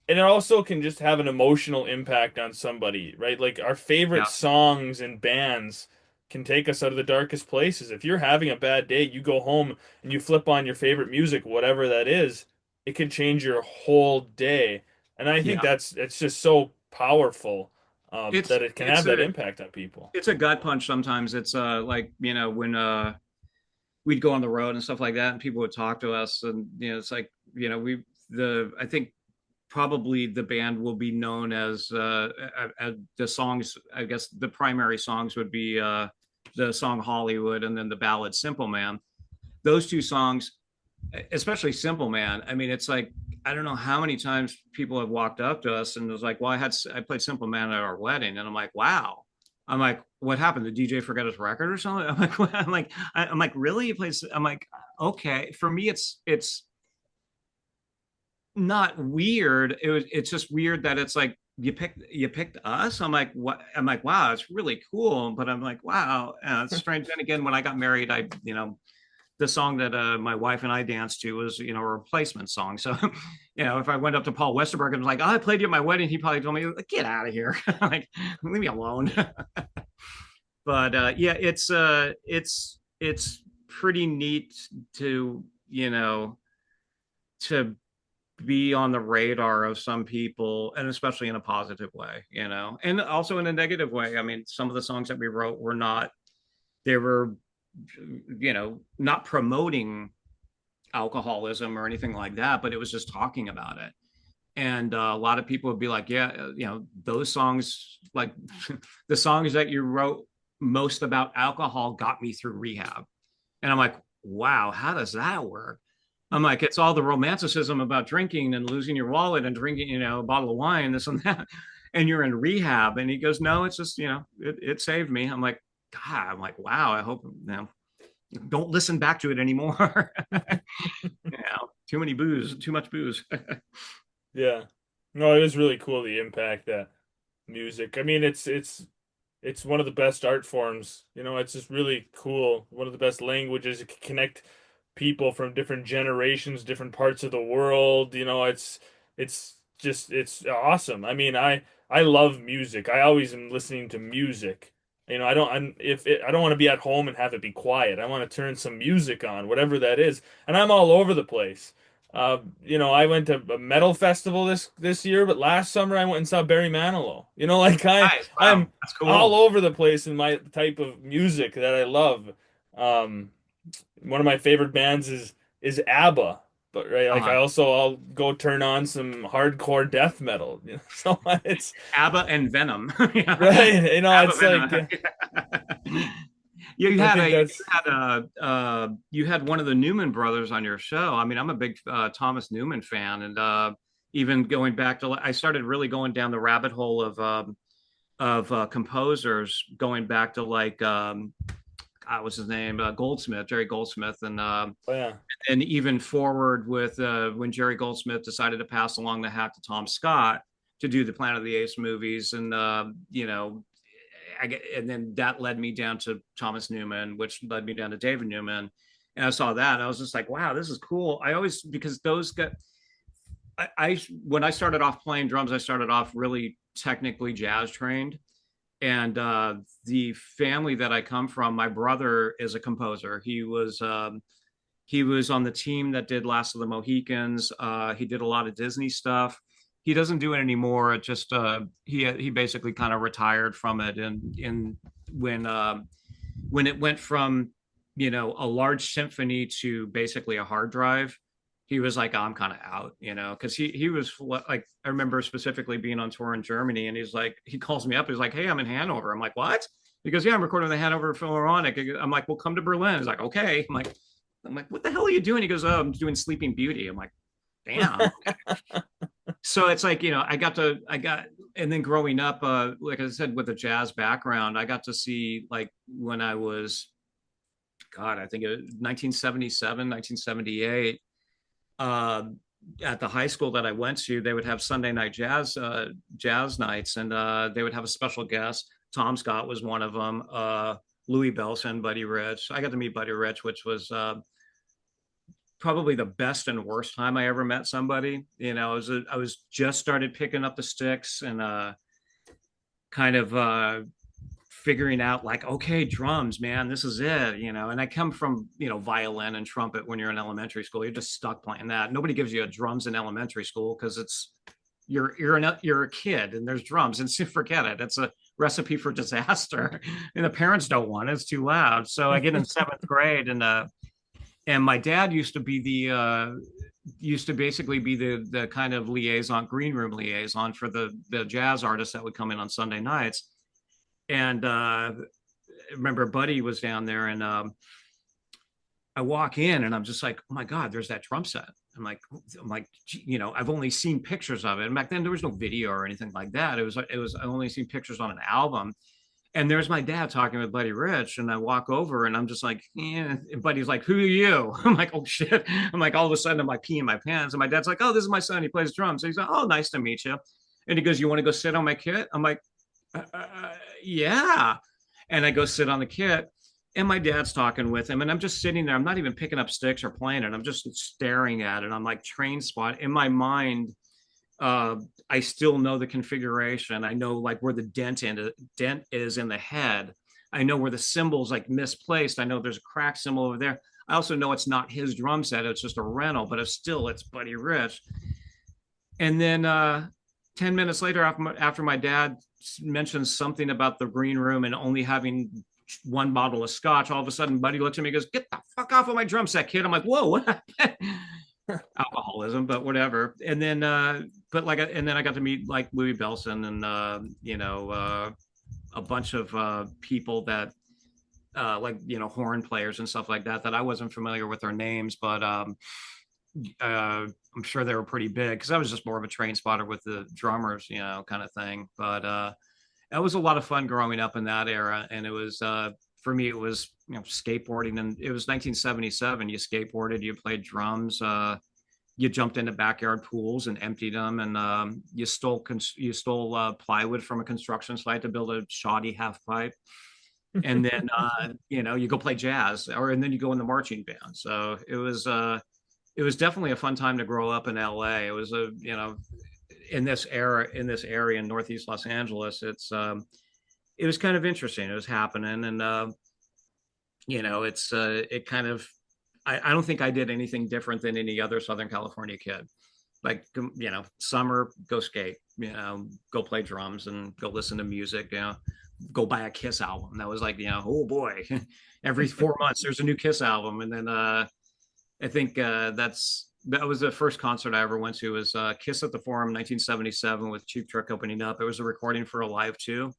And it also can just have an emotional impact on somebody, right? Like our favorite Yeah, songs and bands can take us out of the darkest places. If you're having a bad day, you go home and you flip on your favorite music, whatever that is, it can change your whole day. And I think yeah. it's just so powerful It's that it can it's have that a impact on people. it's a gut punch sometimes. It's like, when we'd go on the road and stuff like that, and people would talk to us, and it's like, we the I think probably the band will be known as the songs. I guess the primary songs would be the song Hollywood, and then the ballad Simple Man. Those two songs, especially Simple Man. I mean, it's like, I don't know how many times people have walked up to us and was like, "Well, I played Simple Man at our wedding," and I'm like, "Wow." I'm like, "What happened? The DJ forget his record or something?" I'm like, what? I'm like, "Really? You play?" I'm like, "Okay." For me, it's not weird. It's just weird that it's like you picked us. I'm like, what? I'm like, wow, it's really cool. But I'm like, wow, it's strange. Then again, when I got married, the song that my wife and I danced to was, a replacement song. So, if I went up to Paul Westerberg and was like, "Oh, I played you at my wedding," he probably told me, like, "Get out of here, like, leave me alone." But yeah, it's pretty neat to to be on the radar of some people, and especially in a positive way, and also in a negative way. I mean, some of the songs that we wrote were not, they were, not promoting alcoholism or anything like that, but it was just talking about it. And a lot of people would be like, yeah, those songs, like the songs that you wrote most about alcohol got me through rehab. And I'm like, wow, how does that work? I'm like, it's all the romanticism about drinking and losing your wallet and drinking, a bottle of wine, this and that. And you're in rehab. And he goes, no, it's just, it saved me. I'm like, God, I'm like, wow, I hope, don't listen back to it anymore. Too much booze. Yeah. No, it is really cool the impact that music. I mean, it's one of the best art forms. It's just really cool. One of the best languages. It can connect people from different generations, different parts of the world. It's awesome. I mean, I love music. I always am listening to music. I don't want to be at home and have it be quiet. I want to turn some music on, whatever that is. And I'm all over the place. I went to a metal festival this year, but last summer I went and saw Barry Manilow. Like Nice. Wow. I'm That's all cool. over the place in my type of music that I love. Um, One of my favorite bands is ABBA, but right, like Uh, I'll go turn on some hardcore death metal. So it's ABBA and Venom. Yeah. right. ABBA It's like Venom. You I had think a that's you had one of the Newman brothers on your show. I mean, I'm a big Thomas Newman fan, and even going back to I started really going down the rabbit hole of composers, going back to like what was his name, Goldsmith, Jerry Goldsmith, oh yeah. and even forward with when Jerry Goldsmith decided to pass along the hat to Tom Scott to do the Planet of the Apes movies, and and then that led me down to Thomas Newman, which led me down to David Newman. And I saw that, and I was just like, wow, this is cool. I always, because those got, when I started off playing drums, I started off really technically jazz trained. And the family that I come from, my brother is a composer. He was on the team that did Last of the Mohicans. He did a lot of Disney stuff. He doesn't do it anymore. It just he basically kind of retired from it, and in when it went from a large symphony to basically a hard drive, he was like, oh, I'm kind of out, because he was like, I remember specifically being on tour in Germany, and he calls me up, he's like, hey, I'm in Hanover. I'm like, what? He goes, yeah, I'm recording the Hanover Philharmonic. I'm like, well, come to Berlin. He's like, okay. I'm like, what the hell are you doing? He goes, oh, I'm doing Sleeping Beauty. I'm like, damn. So it's like, and then growing up, like I said, with a jazz background, I got to see, like, when I was, God, I think it was 1977, 1978, at the high school that I went to, they would have Sunday night jazz nights, and they would have a special guest. Tom Scott was one of them. Louis Bellson, Buddy Rich. I got to meet Buddy Rich, which was probably the best and worst time I ever met somebody. I was just started picking up the sticks, and kind of figuring out, like, okay, drums, man, this is it. And I come from violin and trumpet. When you're in elementary school, you're just stuck playing that. Nobody gives you a drums in elementary school, because you're a kid, and there's drums, and forget it. It's a recipe for disaster, and the parents don't want it. It's too loud. So I get in seventh grade, and my dad used to basically be the kind of liaison, green room liaison for the jazz artists that would come in on Sunday nights. And remember, Buddy was down there, and I walk in, and I'm just like, oh my God, there's that drum set. I'm like, I've only seen pictures of it. And back then there was no video or anything like that. I only seen pictures on an album. And there's my dad talking with Buddy Rich, and I walk over, and I'm just like, yeah. And Buddy's like, who are you? I'm like, oh shit. I'm like, all of a sudden I'm like peeing my pants, and my dad's like, oh, this is my son. He plays drums. So he's like, oh, nice to meet you. And he goes, you want to go sit on my kit? I'm like, yeah. And I go sit on the kit, and my dad's talking with him, and I'm just sitting there. I'm not even picking up sticks or playing it. I'm just staring at it. I'm like, train spot in my mind. I still know the configuration. I know, like, where the dent is in the head. I know where the cymbal's like misplaced. I know there's a crack cymbal over there. I also know it's not his drum set. It's just a rental, but it's Buddy Rich. And then 10 minutes later, after my dad mentions something about the green room and only having one bottle of scotch, all of a sudden Buddy looks at me and goes, get the fuck off of my drum set, kid. I'm like, whoa, what happened? Alcoholism, but whatever. And then and then I got to meet, like, Louis Bellson, and a bunch of people that like, horn players and stuff like that I wasn't familiar with their names, but I'm sure they were pretty big, because I was just more of a train spotter with the drummers, kind of thing. But it was a lot of fun growing up in that era. And it was, for me, it was, skateboarding. And it was 1977. You skateboarded, you played drums, you jumped into backyard pools and emptied them, and you stole plywood from a construction site to build a shoddy half pipe. And then you go play jazz, and then you go in the marching band. So it was definitely a fun time to grow up in LA. It was in this area in Northeast Los Angeles. it was kind of interesting. It was happening, and it kind of, I don't think I did anything different than any other Southern California kid. Like, summer, go skate, go play drums and go listen to music, go buy a Kiss album. That was like, oh boy, every 4 months there's a new Kiss album. And then I think that was the first concert I ever went to, was Kiss at the Forum 1977 with Cheap Trick opening up. It was a recording for a live too.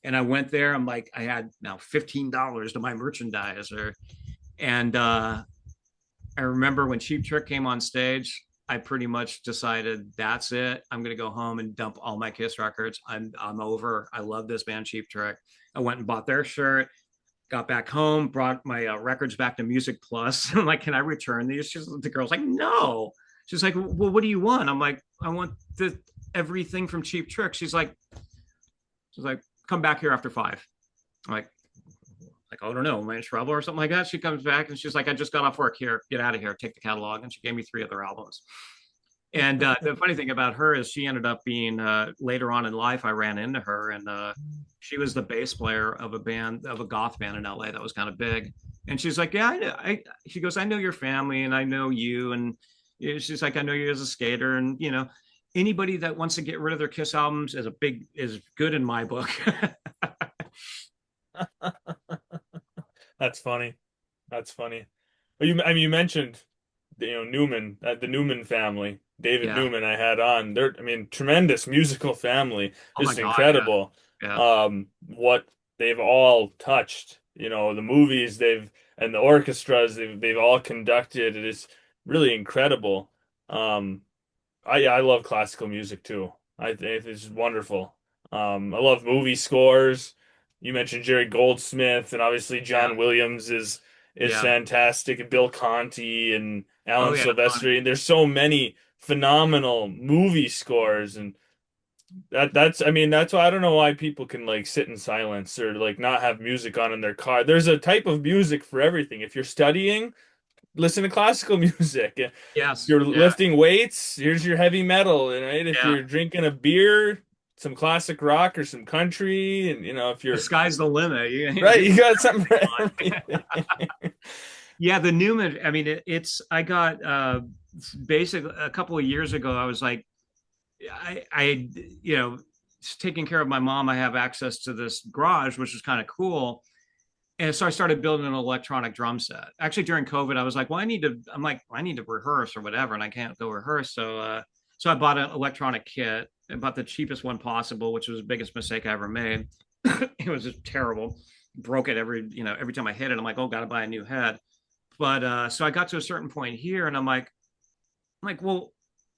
And I went there. I'm like, I had now $15 to buy merchandise, and I remember when Cheap Trick came on stage, I pretty much decided that's it. I'm gonna go home and dump all my Kiss records. I'm over. I love this band, Cheap Trick. I went and bought their shirt. Got back home, brought my records back to Music Plus. I'm like, can I return these? The girl's like, no. She's like, well, what do you want? I'm like, I want everything from Cheap Trick. She's like, come back here after 5. I'm like, I don't know, am I in trouble or something like that? She comes back and she's like, I just got off work, here, get out of here, take the catalog. And she gave me 3 other albums. And the funny thing about her is she ended up being, later on in life, I ran into her, and she was the bass player of a goth band in LA that was kind of big. And she's like, yeah, I know. She goes, I know your family and I know you. And she's like, I know you as a skater. And, anybody that wants to get rid of their Kiss albums is good in my book. That's funny. That's funny. You mentioned, Newman, the Newman family, David Yeah. Newman. I had on. They're, tremendous musical family, Oh my just God. Yeah. incredible. Yeah. What they've all touched, the movies and the orchestras they've all conducted. It is really incredible. Um, I love classical music too. I think it's wonderful. I love movie scores. You mentioned Jerry Goldsmith, and obviously Yeah. John Williams is Yeah. fantastic, and Bill Conti and Oh Alan yeah. Silvestri. And there's so many phenomenal movie scores, and that's why I don't know why people can like sit in silence or like not have music on in their car. There's a type of music for everything. If you're studying, listen to classical music. If Yes. you're Yeah. lifting weights, here's your heavy metal. And right, if Yeah. you're drinking a beer, some classic rock or some country, and if The you're sky's the limit. right, you got something for You everything. Yeah, the Newman. I mean, it's. I got basically a couple of years ago. I was like, I taking care of my mom. I have access to this garage, which is kind of cool. And so I started building an electronic drum set. Actually, during COVID, I was like, well, I need to rehearse or whatever, and I can't go rehearse. So I bought an electronic kit. I bought the cheapest one possible, which was the biggest mistake I ever made. It was just terrible. Broke it every time I hit it. I'm like, oh, got to buy a new head. But so I got to a certain point here, and I'm like, well,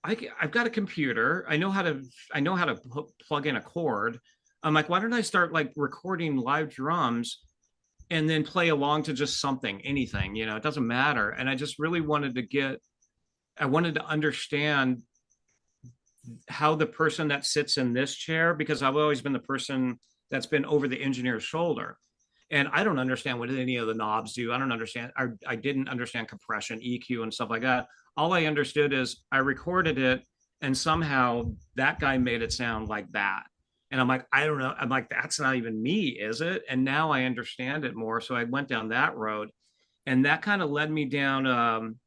I've got a computer. I know how to plug in a chord. I'm like, why don't I start like recording live drums and then play along to just something, anything, it doesn't matter. And I just really I wanted to understand how the person that sits in this chair, because I've always been the person that's been over the engineer's shoulder. And I don't understand what any of the knobs do. I don't understand. I didn't understand compression, EQ, and stuff like that. All I understood is I recorded it, and somehow that guy made it sound like that. And I'm like, I don't know. I'm like, that's not even me, is it? And now I understand it more. So I went down that road, and that kind of led me down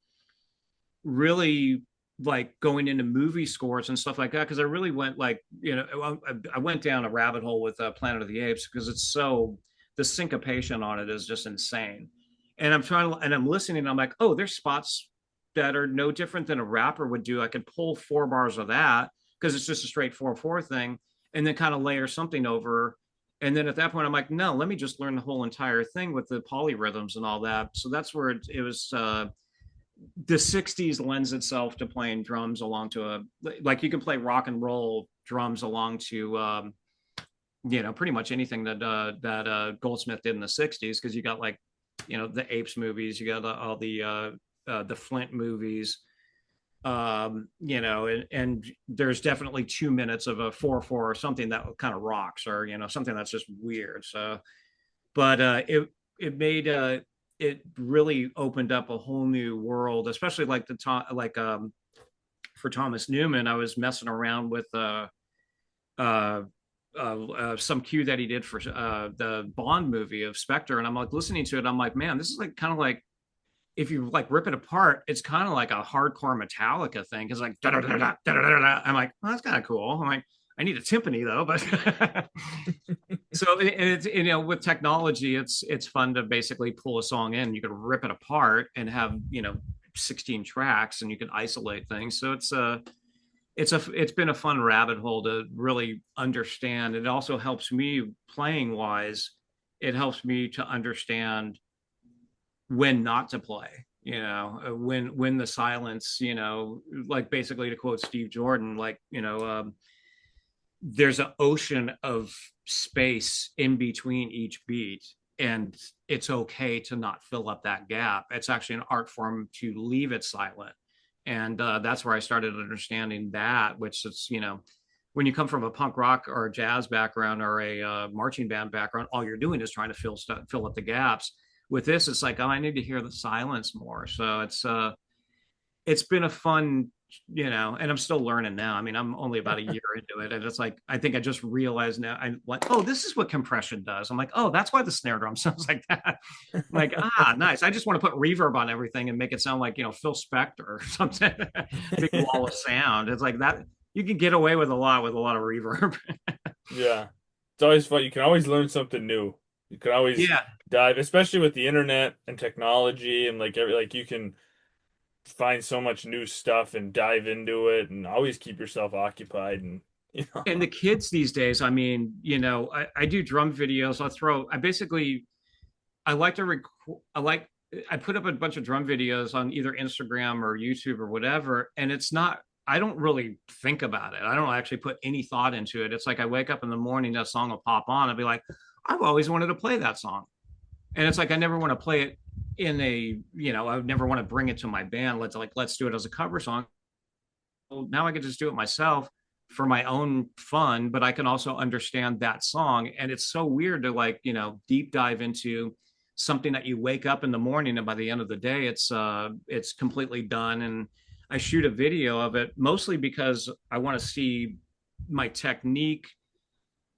really like going into movie scores and stuff like that, because I really went like, I went down a rabbit hole with Planet of the Apes, because it's so, the syncopation on it is just insane. And I'm listening, and I'm like, oh, there's spots that are no different than a rapper would do. I could pull 4 bars of that, because it's just a straight 4/4 thing, and then kind of layer something over. And then at that point, I'm like, no, let me just learn the whole entire thing with the polyrhythms and all that. So that's where it was. The 60s lends itself to playing drums along to like you can play rock and roll drums along to pretty much anything that Goldsmith did in the 60s, because you got like the Apes movies, you got all the Flint movies, and there's definitely 2 minutes of a 4/4 or something that kind of rocks, or something that's just weird. So but it made it really opened up a whole new world, especially like for Thomas Newman. I was messing around with some cue that he did for the Bond movie of Spectre, and I'm like listening to it. I'm like, man, this is like kind of like if you like rip it apart, it's kind of like a hardcore Metallica thing. Cause like, I'm like, well, that's kind of cool. I'm like, I need a timpani though, but so it's, with technology, it's fun to basically pull a song in. You can rip it apart and have, 16 tracks and you can isolate things. So it's been a fun rabbit hole to really understand. It also helps me playing wise. It helps me to understand when not to play, when the silence, like basically to quote Steve Jordan, like, there's an ocean of space in between each beat, and it's okay to not fill up that gap. It's actually an art form to leave it silent. And that's where I started understanding that, which is, when you come from a punk rock or a jazz background or a marching band background, all you're doing is trying to fill up the gaps. With this, it's like, oh, I need to hear the silence more. So it's been a fun, and I'm still learning now. I mean, I'm only about a year into it, and it's like I think I just realized now. I'm like, oh, this is what compression does. I'm like, oh, that's why the snare drum sounds like that. I'm like, nice. I just want to put reverb on everything and make it sound like Phil Spector or something. Big wall of sound. It's like that. You can get away with a lot of reverb. Yeah. It's always fun. You can always learn something new. You can always Yeah, dive, especially with the internet and technology and like you can find so much new stuff and dive into it and always keep yourself occupied and you know. and the kids these days, I mean, I do drum videos. I like to record, I put up a bunch of drum videos on either Instagram or YouTube or whatever, and I don't really think about it. I don't actually put any thought into it. It's like I wake up in the morning, that song will pop on. I'll be like, I've always wanted to play that song. And it's like I never want to play it in I would never want to bring it to my band. Let's do it as a cover song. Well, now I can just do it myself for my own fun, but I can also understand that song. And it's so weird to deep dive into something that you wake up in the morning and by the end of the day it's completely done. And I shoot a video of it mostly because I want to see my technique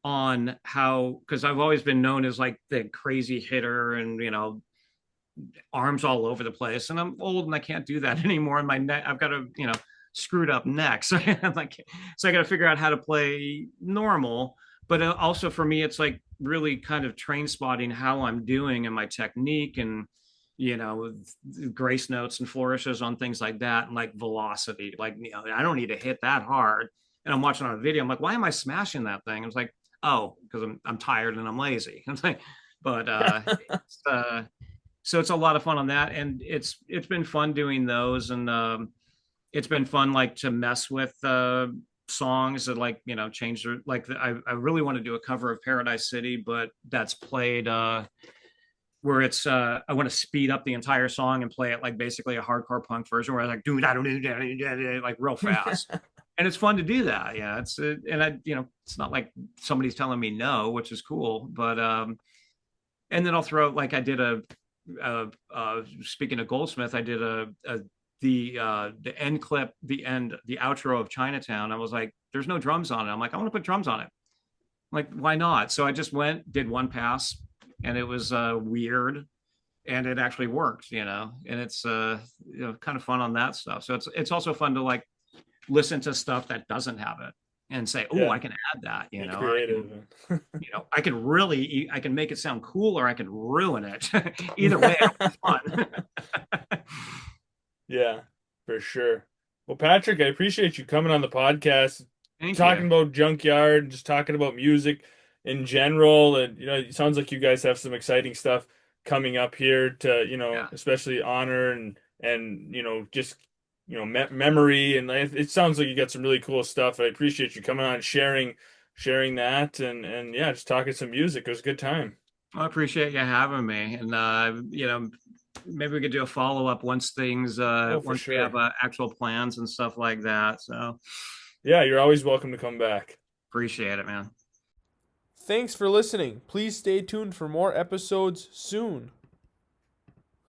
on how, because I've always been known as like the crazy hitter and arms all over the place, and I'm old and I can't do that anymore. And my neck, I've got a screwed up neck, so I'm like, so I got to figure out how to play normal. But also for me, it's like really kind of train spotting how I'm doing and my technique, and grace notes and flourishes on things like that, and like velocity. Like I don't need to hit that hard. And I'm watching on a video. I'm like, why am I smashing that thing? I was like, oh, because I'm tired and I'm lazy. I'm like, but so it's a lot of fun on that, and it's been fun doing those, and it's been fun like to mess with songs that change their I really want to do a cover of Paradise City, but that's played where it's I want to speed up the entire song and play it like basically a hardcore punk version where I like do like real fast. And it's fun to do that. Yeah, it's and I it's not like somebody's telling me no, which is cool. But and then I'll throw like I did speaking of Goldsmith, I did the end clip, the outro of Chinatown. I was like, there's no drums on it. I'm like, I want to put drums on it. I'm like, why not? So I just did one pass, and it was weird, and it actually worked, and it's kind of fun on that stuff. So it's also fun to like listen to stuff that doesn't have it and say, oh, Yeah. I can add that, Be creative. I can make it sound cool, or I can ruin it. Either way, it's fun. Yeah, for sure. Well, Patrick, I appreciate you coming on the podcast, Thank talking you. about Junkyard, just talking about music in general. And, it sounds like you guys have some exciting stuff coming up here to, Yeah. especially honor and, just, memory. And it sounds like you got some really cool stuff. I appreciate you coming on, and sharing that and yeah, just talking some music. It was a good time. I appreciate you having me. And, maybe we could do a follow up Oh, for once we have sure. actual plans and stuff like that. So Yeah, you're always welcome to come back. appreciate it, man. Thanks for listening. Please stay tuned for more episodes soon.